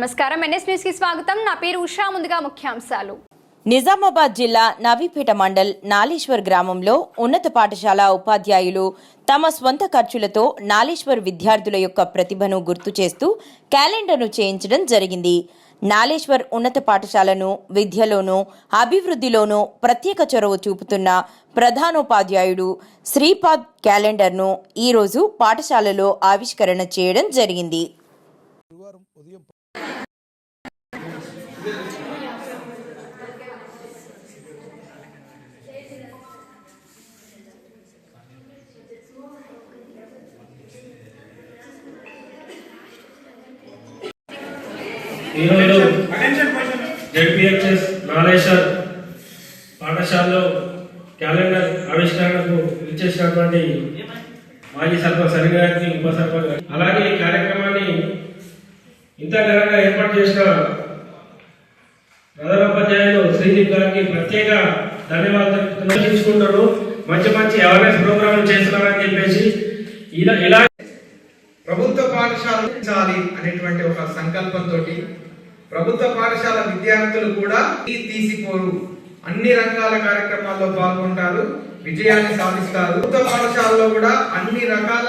నమస్కారం, NS news కి స్వాగతం. నా పేరు ఉషా. ముందుగా ముఖ్యాంశాలు. నిజామాబాద్ జిల్లా నవీపేట మండల్ నాలేశ్వర్ గ్రామంలో ఉన్నత పాఠశాల ఉపాధ్యాయులు తమ స్వంత ఖర్చులతో నాలేశ్వర్ విద్యార్థుల యొక్క ప్రతిభను గుర్తు చేస్తూ క్యాలెండర్ను చేయించడం జరిగింది. నాలేశ్వర్ ఉన్నత పాఠశాలను విద్యలోనూ అభివృద్ధిలోనూ ప్రత్యేక చొరవ చూపుతున్న ప్రధానోపాధ్యాయుడు శ్రీపాద్ క్యాలెండర్ను ఈరోజు పాఠశాలలో ఆవిష్కరణ చేయడం జరిగింది. ఈరోజు జెడ్పీహెచ్ఎస్ నాలేశ్వర్ పాఠశాలలో క్యాలెండర్ ఆవిష్కరణకు ఇచ్చేసినటువంటి మాజీ సర్పంచ్ సరి గారికి, ఉప సర్పంచ్ గారికి, అలాగే ఈ కార్యక్రమాన్ని ఇంత ఘనంగా ఏర్పాటు చేసిన ప్రధానోపాధ్యాయులు శ్రీదీప్ గారికి ప్రత్యేక ధన్యవాదాలు తెలుసుకుంటారు. మంచి మంచి అవేర్నెస్ ప్రోగ్రామ్ చేస్తున్నారని చెప్పేసి ఇలా ప్రభుత్వ పాఠశాల అనేటువంటి ఒక సంకల్పంతో ప్రభుత్వ పాఠశాల విద్యార్థులు కూడా తీసిపోరు, అన్ని రంగాల కార్యక్రమాల్లో పాల్గొంటారు, విజయాన్ని సాధిస్తారు. ప్రభుత్వ పాఠశాలలో కూడా అన్ని రకాల